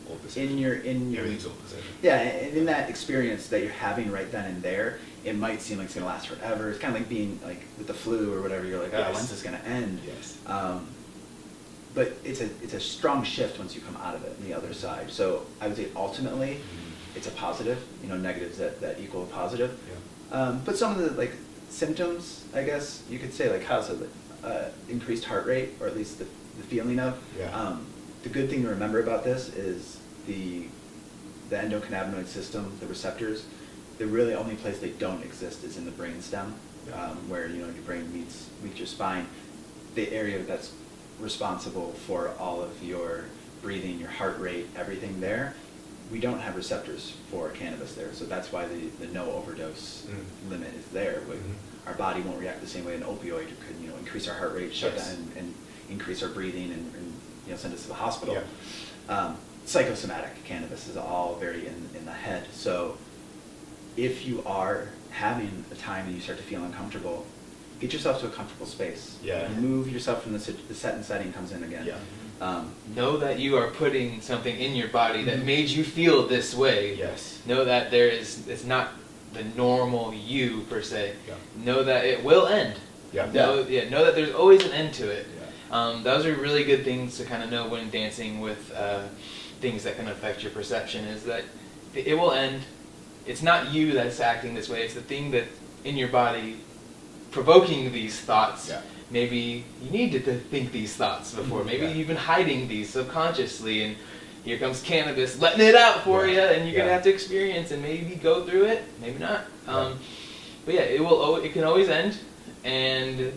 Speaker 3: your
Speaker 4: Everything's all perception.
Speaker 3: yeah, and in that experience that you're having right then and there, it might seem like it's gonna last forever. It's kind of like being like with the flu or whatever. You're like,
Speaker 4: Yes.
Speaker 3: when's this gonna end?
Speaker 4: Yes.
Speaker 3: But it's a strong shift once you come out of it on the other side. So I would say ultimately, it's a positive. Negatives that equal a positive.
Speaker 4: Yeah.
Speaker 3: But some of the symptoms, I guess you could say, how's it, increased heart rate, or at least the feeling of.
Speaker 4: Yeah.
Speaker 3: The good thing to remember about this is the endocannabinoid system, the receptors. The really only place they don't exist is in the brainstem, where your brain meets your spine. The area that's responsible for all of your breathing, your heart rate, everything there. We don't have receptors for cannabis there, so that's why the no overdose limit is there. Our body won't react the same way an opioid could, increase our heart rate, shut down, and increase our breathing, and send us to the hospital.
Speaker 4: Yeah.
Speaker 3: Psychosomatic cannabis is all very in the head. So if you are having a time and you start to feel uncomfortable, get yourself to a comfortable space.
Speaker 4: Yeah.
Speaker 3: Move yourself from the set and setting comes in again.
Speaker 4: Yeah.
Speaker 1: Know that you are putting something in your body that made you feel this way.
Speaker 4: Yes.
Speaker 1: Know that it's not the normal you per se.
Speaker 4: Yeah.
Speaker 1: Know that it will end.
Speaker 4: Yeah.
Speaker 1: Know that there's always an end to it.
Speaker 4: Yeah.
Speaker 1: Those are really good things to kind of know when dancing with things that can affect your perception, is that it will end. It's not you that's acting this way. It's the thing that in your body provoking these thoughts.
Speaker 4: Yeah.
Speaker 1: Maybe you need to think these thoughts before. Maybe you've been hiding these subconsciously, and here comes cannabis letting it out for you, and you're gonna have to experience and maybe go through it, maybe not. But yeah, it can always end, and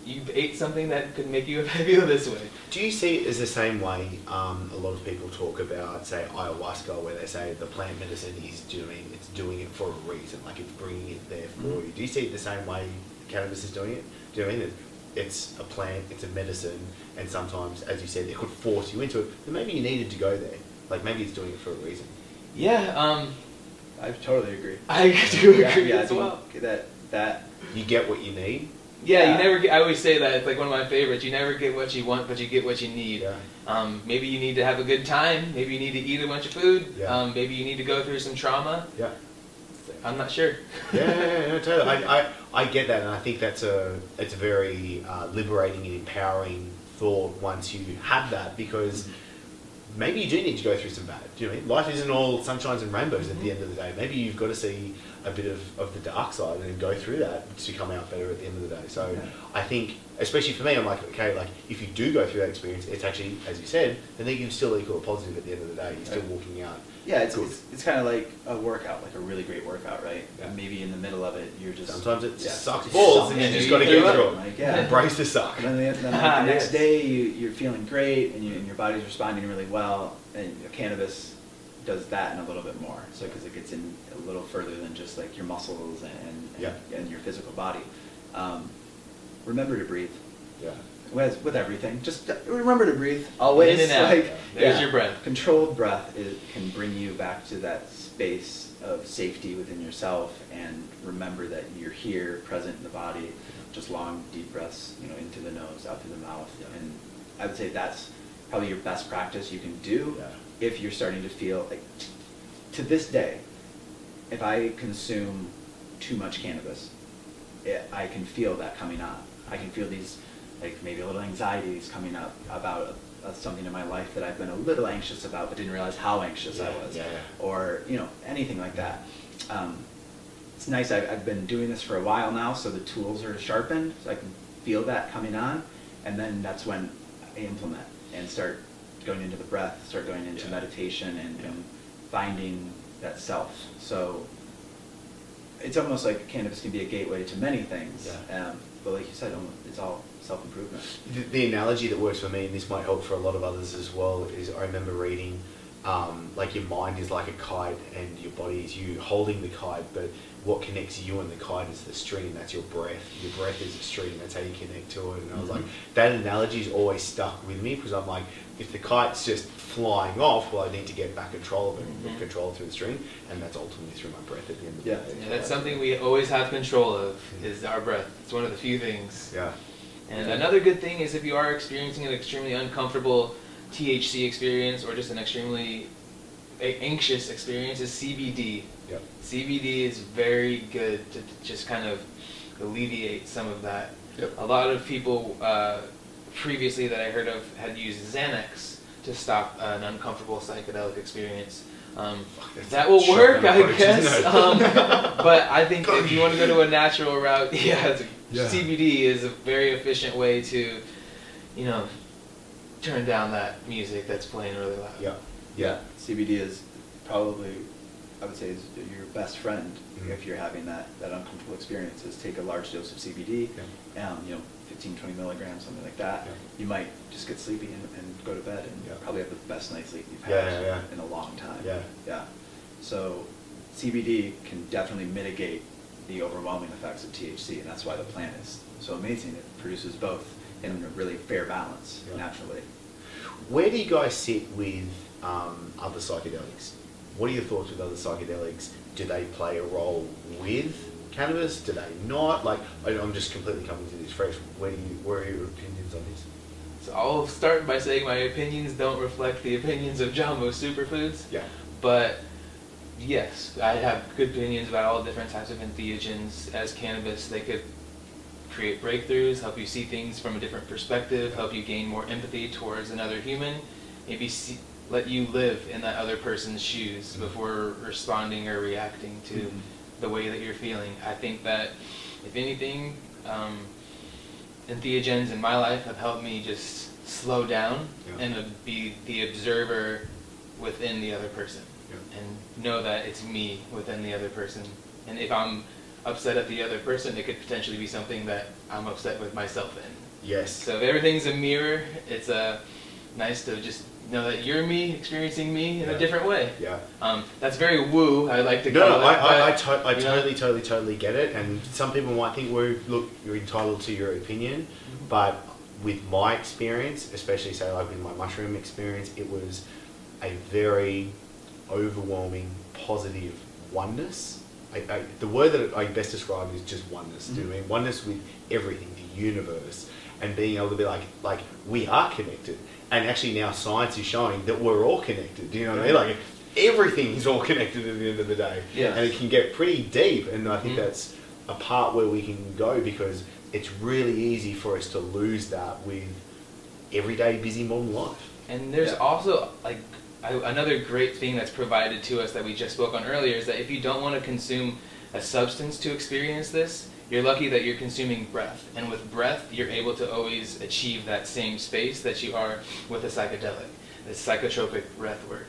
Speaker 1: you ate something that could make you feel this way.
Speaker 4: Do you see it as the same way a lot of people talk about, say, ayahuasca, where they say the plant medicine is doing it for a reason, like it's bringing it there for you? Do you see it the same way cannabis is doing it? Do you know what I mean? It's a plant, it's a medicine, and sometimes, as you said, it could force you into it, but maybe you needed to go there. Like, maybe it's doing it for a reason.
Speaker 1: Yeah,
Speaker 3: I totally agree.
Speaker 1: I do agree as well.
Speaker 3: That
Speaker 4: You get what you need.
Speaker 1: Yeah, you never get, I always say that, it's like one of my favorites, you never get what you want, but you get what you need.
Speaker 4: Yeah.
Speaker 1: Maybe you need to have a good time, maybe you need to eat a bunch of food,
Speaker 4: Yeah.
Speaker 1: Maybe you need to go through some trauma.
Speaker 4: Yeah.
Speaker 1: I'm not sure.
Speaker 4: Yeah, totally. I get that, and I think it's a very liberating and empowering thought once you have that, because maybe you do need to go through some bad. Do you know what I mean? Life isn't all sunshines and rainbows at the end of the day. Maybe you've got to see a bit of the dark side and go through that to come out better at the end of the day. So I think, especially for me, I'm like, okay, like if you do go through that experience, it's actually, as you said, the negative still equal a positive at the end of the day. You're still walking out.
Speaker 3: Yeah, it's kind of like a workout, like a really great workout, right?
Speaker 4: Yeah.
Speaker 3: And maybe in the middle of it, you're just...
Speaker 4: Sometimes it sucks
Speaker 3: it's
Speaker 4: balls, and
Speaker 3: something
Speaker 4: you just
Speaker 1: you
Speaker 4: got to
Speaker 1: give
Speaker 4: get through
Speaker 1: up.
Speaker 4: it.
Speaker 3: Like, yeah.
Speaker 4: Embrace the suck.
Speaker 3: And then the next day, you're feeling great, and your body's responding really well, and cannabis does that and a little bit more. So because it gets in a little further than just like your muscles and your physical body. Remember to breathe.
Speaker 4: Yeah.
Speaker 3: With everything, just remember to breathe always.
Speaker 1: In and out. There's your breath.
Speaker 3: Controlled breath can bring you back to that space of safety within yourself, and remember that you're here, present in the body. Just long, deep breaths, into the nose, out through the mouth. And I would say that's probably your best practice you can do if you're starting to feel like, to this day, if I consume too much cannabis, I can feel that coming on. I can feel these, like maybe a little anxieties coming up about something in my life that I've been a little anxious about, but didn't realize how anxious I was, or anything like that. It's nice. I've been doing this for a while now, so the tools are sharpened, so I can feel that coming on, and then that's when I implement and start going into the breath, start going into meditation, and finding that self. So it's almost like cannabis can be a gateway to many things, but like you said, it's all self-improvement.
Speaker 4: The analogy that works for me, and this might help for a lot of others as well, is I remember reading, like your mind is like a kite and your body is you holding the kite, but what connects you and the kite is the string, that's your breath. Your breath is the string, that's how you connect to it. And I was like, that analogy's always stuck with me, because I'm like, if the kite's just flying off, well, I need to get back control of it and control through the string, and that's ultimately through my breath at the end of the day.
Speaker 1: Yeah, that's something we always have control of, is our breath. It's one of the few things.
Speaker 4: Yeah.
Speaker 1: And another good thing is if you are experiencing an extremely uncomfortable THC experience or just an extremely anxious experience, is CBD.
Speaker 4: Yep.
Speaker 1: CBD is very good to just kind of alleviate some of that.
Speaker 3: Yep.
Speaker 1: A lot of people previously that I heard of had used Xanax to stop an uncomfortable psychedelic experience. That will work, I guess. But I think if you want to go to a natural route, CBD is a very efficient way to, turn down that music that's playing really loud.
Speaker 3: Yeah. CBD is probably, I would say, is your best friend if you're having that uncomfortable experience. Is take a large dose of CBD, 15, 20 milligrams, something like that.
Speaker 4: Yeah.
Speaker 3: You might just get sleepy and go to bed and probably have the best night's sleep you've
Speaker 4: Yeah,
Speaker 3: had in a long time.
Speaker 4: Yeah.
Speaker 3: So CBD can definitely mitigate the overwhelming effects of THC, and that's why the plant is so amazing. It produces both in a really fair balance naturally.
Speaker 4: Where do you guys sit with other psychedelics? What are your thoughts with other psychedelics? Do they play a role with cannabis? Do they not? Like, I'm just completely coming to this fresh. Where are your opinions on this?
Speaker 1: So I'll start by saying my opinions don't reflect the opinions of Jambo Superfoods.
Speaker 4: Yeah.
Speaker 1: But yes, I have good opinions about all different types of entheogens. As cannabis, they could create breakthroughs, help you see things from a different perspective, help you gain more empathy towards another human, maybe let you live in that other person's shoes before responding or reacting to the way that you're feeling. I think that, if anything, entheogens in my life have helped me just slow down and be the observer within the other person and know that it's me within the other person. And if I'm upset at the other person, it could potentially be something that I'm upset with myself in.
Speaker 4: Yes.
Speaker 1: So if everything's a mirror, it's nice to just know that you're me experiencing me in a different way.
Speaker 4: Yeah.
Speaker 1: That's very woo. I like to call
Speaker 4: No,
Speaker 1: it.
Speaker 4: I totally get it. And some people might think, well, look, you're entitled to your opinion, but with my experience, especially say like with my mushroom experience, it was a very overwhelming positive oneness. The word that I best describe is just oneness. Do you know what I mean? Oneness with everything, the universe, and being able to be like we are connected. And actually now science is showing that we're all connected. Do you know what I mean? Like everything is all connected at the end of the day.
Speaker 1: Yes.
Speaker 4: And it can get pretty deep. And I think that's a part where we can go, because it's really easy for us to lose that with everyday busy modern life.
Speaker 1: And there's also another great thing that's provided to us that we just spoke on earlier is that if you don't want to consume a substance to experience this, you're lucky that you're consuming breath. And with breath, you're able to always achieve that same space that you are with a psychedelic. The psychotropic breath work.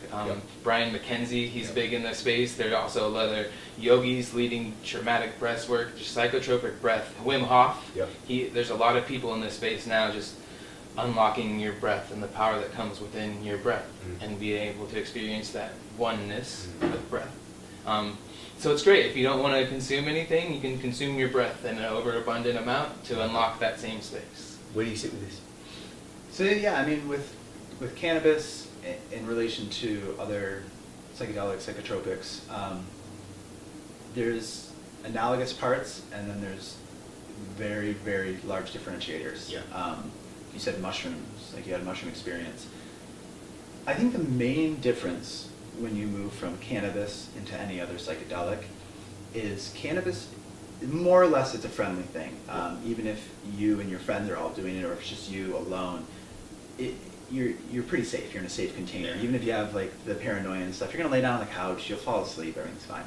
Speaker 1: Brian McKenzie, he's big in the space. There are also other yogis leading traumatic breath work, just psychotropic breath. Wim Hof, there's a lot of people in this space now just unlocking your breath and the power that comes within your breath, and be able to experience that oneness with breath. So it's great. If you don't want to consume anything, you can consume your breath in an overabundant amount to unlock that same space.
Speaker 4: Where do you sit with this?
Speaker 3: So yeah, I mean, with cannabis in relation to other psychedelics, psychotropics, there's analogous parts, and then there's very, very large differentiators.
Speaker 4: Yeah.
Speaker 3: You said mushrooms, like you had a mushroom experience. I think the main difference when you move from cannabis into any other psychedelic is cannabis, more or less, it's a friendly thing. Even if you and your friends are all doing it, or if it's just you alone, you're pretty safe. You're in a safe container.
Speaker 4: Yeah.
Speaker 3: Even if you have like the paranoia and stuff, you're gonna lay down on the couch, you'll fall asleep, everything's fine.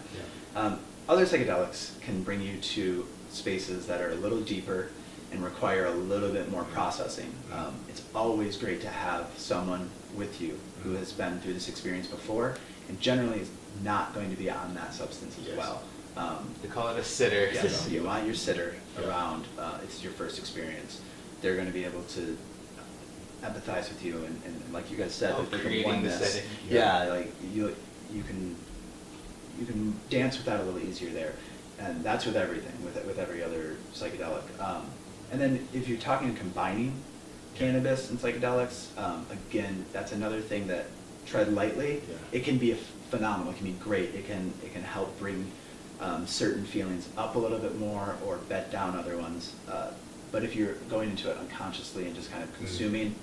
Speaker 4: Yeah.
Speaker 3: Other psychedelics can bring you to spaces that are a little deeper and require a little bit more processing. It's always great to have someone with you who has been through this experience before, and generally is not going to be on that substance as well.
Speaker 1: They call it a sitter.
Speaker 3: Yes, you want your sitter around. It's your first experience. They're going to be able to empathize with you, and like you guys said, like
Speaker 1: creating the setting.
Speaker 3: Yeah, like you can dance with that a little easier there, and that's with everything, with every other psychedelic. And then if you're talking combining cannabis and psychedelics, again, that's another thing that tread lightly.
Speaker 4: Yeah.
Speaker 3: It can be phenomenal. It can be great. It can help bring certain feelings up a little bit more or bed down other ones. But if you're going into it unconsciously and just kind of consuming,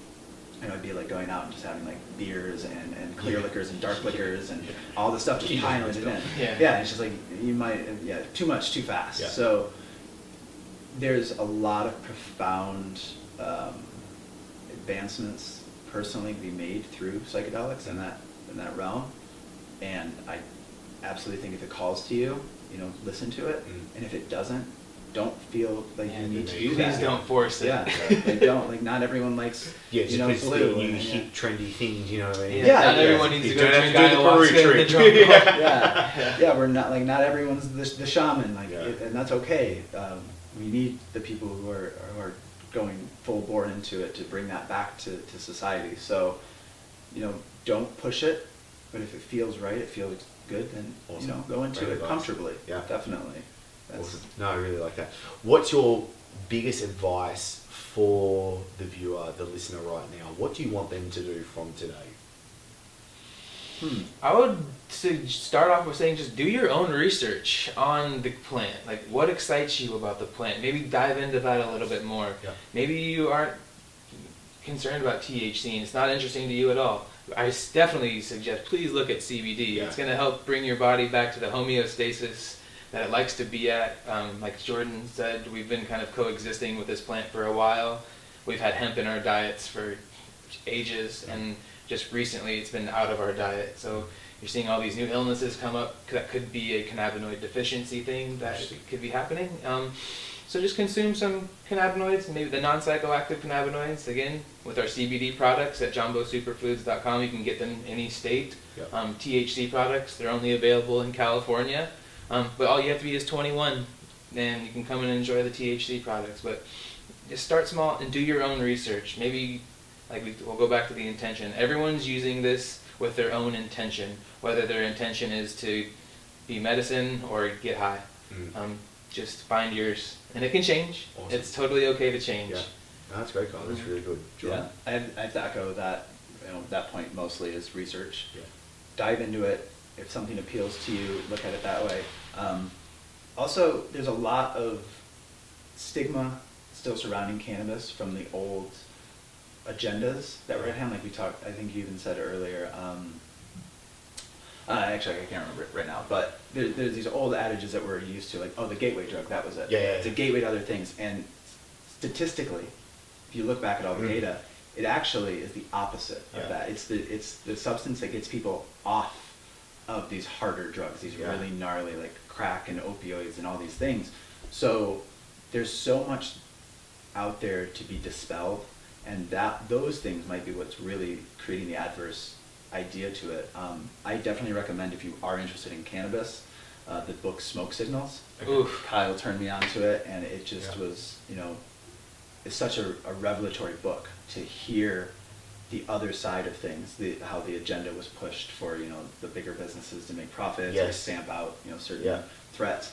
Speaker 3: it'd be like going out and just having like beers and clear liquors and dark liquors and all the stuff, just piling it in.
Speaker 1: Yeah.
Speaker 3: It's just like you might, too much too fast.
Speaker 4: Yeah.
Speaker 3: So there's a lot of profound advancements personally to be made through psychedelics in that realm, and I absolutely think if it calls to you, listen to it, and if it doesn't, don't feel like you need to do that.
Speaker 1: Please don't force it.
Speaker 3: Yeah, like not everyone likes blue.
Speaker 4: You hit trendy things, you know what I mean?
Speaker 1: Not everyone needs to go drink ayahuasca in the drum
Speaker 3: Yeah, we're not not everyone's the shaman, and that's okay. We need the people who are going full bore into it to bring that back to society. So, don't push it, but if it feels right, it feels good, then
Speaker 4: Awesome.
Speaker 3: Go into
Speaker 4: Great
Speaker 3: it
Speaker 4: advice.
Speaker 3: comfortably.
Speaker 4: Yeah.
Speaker 3: Definitely.
Speaker 4: Awesome. No, I really like that. What's your biggest advice for the viewer, the listener right now? What do you want them to do from today?
Speaker 1: I would start off with saying just do your own research on the plant. Like, what excites you about the plant? Maybe dive into that a little bit more.
Speaker 4: Yeah.
Speaker 1: Maybe you aren't concerned about THC and it's not interesting to you at all. I definitely suggest please look at CBD.
Speaker 4: Yeah.
Speaker 1: It's going to help bring your body back to the homeostasis that it likes to be at. Like Jordan said, we've been kind of coexisting with this plant for a while. We've had hemp in our diets for ages, and just recently it's been out of our diet. So you're seeing all these new illnesses come up that could be a cannabinoid deficiency thing that could be happening. So just consume some cannabinoids, maybe the non-psychoactive cannabinoids. Again, with our CBD products at jambosuperfoods.com, you can get them in any state.
Speaker 4: Yep.
Speaker 1: THC products, they're only available in California. But all you have to be is 21, and you can come and enjoy the THC products. But just start small and do your own research. Maybe, we'll go back to the intention. Everyone's using this with their own intention, whether their intention is to be medicine or get high. Just find yours, and it can change.
Speaker 4: Awesome.
Speaker 1: It's totally okay to change.
Speaker 4: Yeah, no, that's great, Kyle. That's really good.
Speaker 3: Yeah, I have to echo that. That point mostly is research.
Speaker 4: Yeah.
Speaker 3: Dive into it. If something appeals to you, look at it that way. Also, there's a lot of stigma still surrounding cannabis from the old agendas that were at hand. Like we talked, I think you even said earlier. Actually, I can't remember it right now, but there's these old adages that we're used to, like, the gateway drug, that was it.
Speaker 4: Yeah.
Speaker 3: It's a gateway to other things. And statistically, if you look back at all the data, it actually is the opposite of that. It's the substance that gets people off of these harder drugs, these really gnarly, like crack and opioids and all these things. So there's so much out there to be dispelled, and those things might be what's really creating the adverse idea to it. I definitely recommend, if you are interested in cannabis, the book Smoke Signals.
Speaker 1: Oof.
Speaker 3: Kyle turned me on to it, and it just was, it's such a revelatory book to hear the other side of things, how the agenda was pushed for, you know, the bigger businesses to make profits or stamp out, you know, certain threats,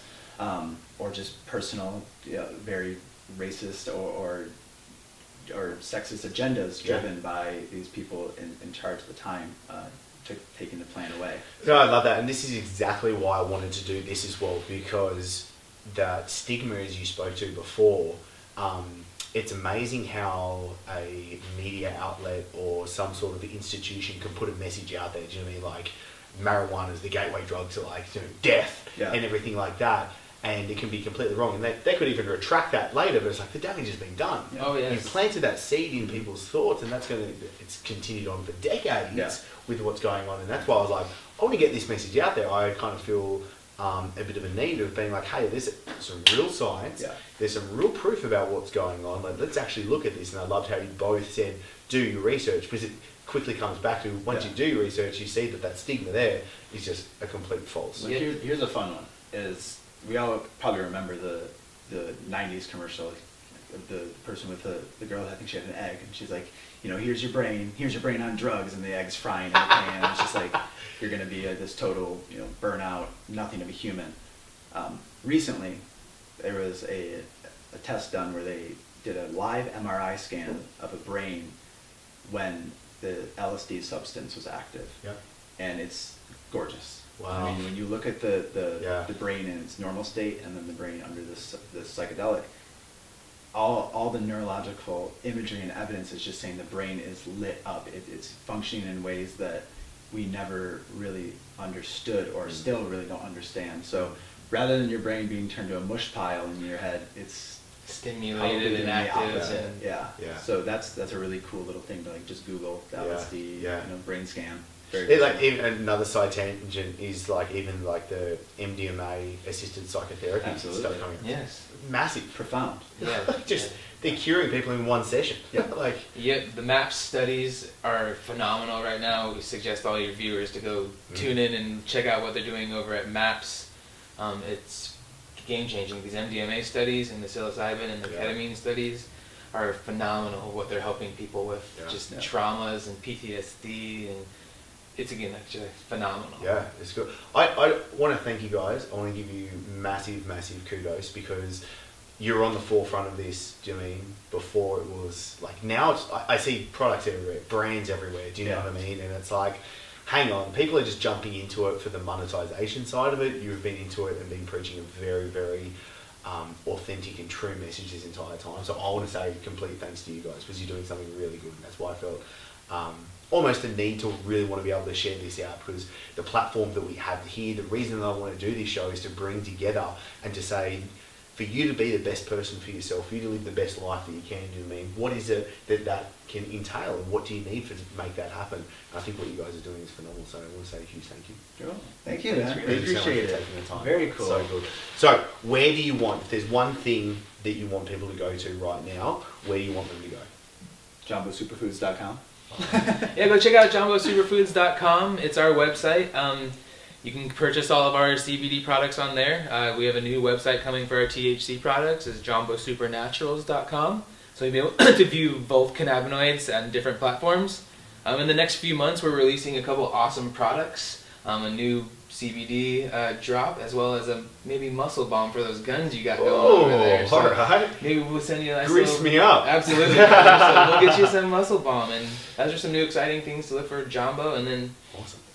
Speaker 3: or just personal, very racist or sexist agendas driven by these people in charge at the time, taking the plan away.
Speaker 4: No, I love that, and this is exactly why I wanted to do this as well, because that stigma, as you spoke to before, it's amazing how a media outlet or some sort of institution can put a message out there. Do you know what I mean? Like, marijuana is the gateway drug to, like, you know, death and everything like that. And it can be completely wrong. And they could even retract that later, but it's like, the damage has been done.
Speaker 1: Yeah. Oh, yes.
Speaker 4: You planted that seed in people's thoughts, and it's continued on for decades with what's going on. And that's why I was like, I want to get this message out there. I kind of feel a bit of a need of being like, hey, there's some real science, there's some real proof about what's going on, like, let's actually look at this. And I loved how you both said, do your research, because it quickly comes back to, once you do your research, you see that stigma there is just a complete false.
Speaker 3: Like, here's a fun one, is we all probably remember the 90s commercial of the person with the girl, I think she had an egg, and she's like, you know, here's your brain on drugs, and the egg's frying in the pan. It's just like, you're going to be this total, you know, burnout, nothing to be human. Recently, there was a test done where they did a live MRI scan of a brain when the LSD substance was active. And it's gorgeous.
Speaker 4: Wow.
Speaker 3: I mean, when you look at the brain in its normal state and then the brain under the psychedelic, all the neurological imagery and evidence is just saying the brain is lit up. It's functioning in ways that we never really understood or still really don't understand. So rather than your brain being turned to a mush pile in your head, it's
Speaker 1: stimulated and active.
Speaker 3: So that's a really cool little thing to, like, just Google the LSD, you know, brain scan.
Speaker 4: Like, even another side tangent is, like, even like the MDMA assisted psychotherapy stuff coming.
Speaker 1: Yes.
Speaker 4: Massive,
Speaker 3: profound.
Speaker 1: Yeah.
Speaker 4: They're curing people in one session.
Speaker 1: The MAPS studies are phenomenal right now. We suggest all your viewers to go tune in and check out what they're doing over at MAPS. It's game changing. These MDMA studies and the psilocybin and the ketamine studies are phenomenal. What they're helping people with, just traumas and PTSD, and it's, again, actually phenomenal. Yeah,
Speaker 4: it's good. I want to thank you guys. I want to give you massive kudos, because you're on the forefront of this. Do you know what I mean? Before it was like, now I see products everywhere, brands everywhere. Do you know what I mean? And it's like, hang on, people are just jumping into it for the monetization side of it. You've been into it and been preaching a very, very authentic and true message this entire time. So I want to say complete thanks to you guys, because you're doing something really good, and that's why I felt almost a need to really want to be able to share this out, because the platform that we have here, the reason that I want to do this show is to bring together and to say, for you to be the best person for yourself, for you to live the best life that you can. Do you know what I mean? What is it that can entail, and what do you need to make that happen? And I think what you guys are doing is phenomenal, so I want to say a huge thank you.
Speaker 3: Cool. Thank you, man. Really appreciate it.
Speaker 4: Taking the time.
Speaker 3: Very cool.
Speaker 4: So good. So, where do you want, if there's one thing that you want people to go to right now, where do you want them to go?
Speaker 3: JamboSuperfoods.com.
Speaker 1: Go check out JamboSuperfoods.com. It's our website. You can purchase all of our CBD products on there. We have a new website coming for our THC products. It's JamboSupernaturals.com. So you'll be able to view both cannabinoids on different platforms. In the next few months, we're releasing a couple awesome products. A new CBD drop, as well as a maybe muscle balm for those guns you got going over there. So
Speaker 4: alright.
Speaker 1: maybe we'll send you a nice
Speaker 4: Grease me up.
Speaker 1: Absolutely. So we'll get you some muscle balm, and those are some new exciting things to look for at Jambo. And then,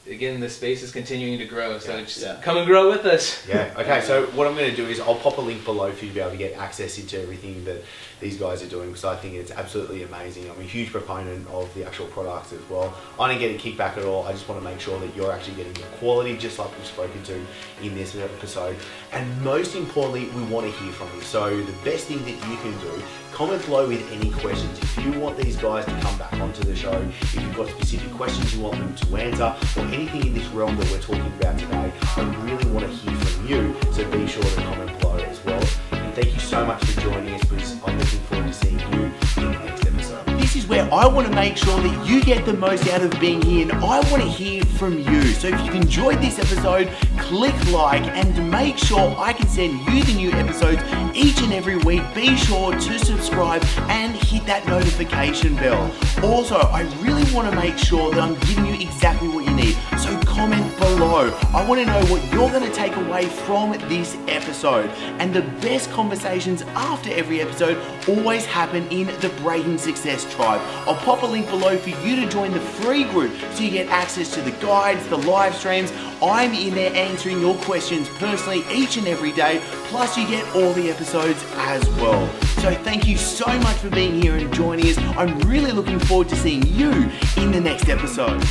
Speaker 1: again, the space is continuing to grow, so just come and grow with us.
Speaker 4: Okay, so what I'm going to do is I'll pop a link below for you to be able to get access into everything that these guys are doing, because I think it's absolutely amazing. I'm a huge proponent of the actual products as well. I don't get a kickback at all. I just want to make sure that you're actually getting the quality, just like we've spoken to in this episode. And most importantly, we want to hear from you. So the best thing that you can do, comment below with any questions. If you want these guys to come back onto the show, if you've got specific questions you want them to answer, or anything in this realm that we're talking about today, I really want to hear from you. So be sure to comment below as well. And thank you so much for joining us, because I'm looking forward to seeing you in the next episode.
Speaker 2: This is where I want to make sure that you get the most out of being here, and I want to hear from you. So if you've enjoyed this episode, click like and make sure I can send you the new episodes each and every week. Be sure to subscribe and hit that notification bell. Also, I really want to make sure that I'm giving you exactly what you need. So comment below. I want to know what you're going to take away from this episode. And the best conversations after every episode always happen in the Breaking Success Tribe. I'll pop a link below for you to join the free group so you get access to the guides, the live streams. I'm in there answering your questions personally each and every day, plus you get all the episodes as well. So thank you so much for being here and joining us. I'm really looking forward to seeing you in the next episode.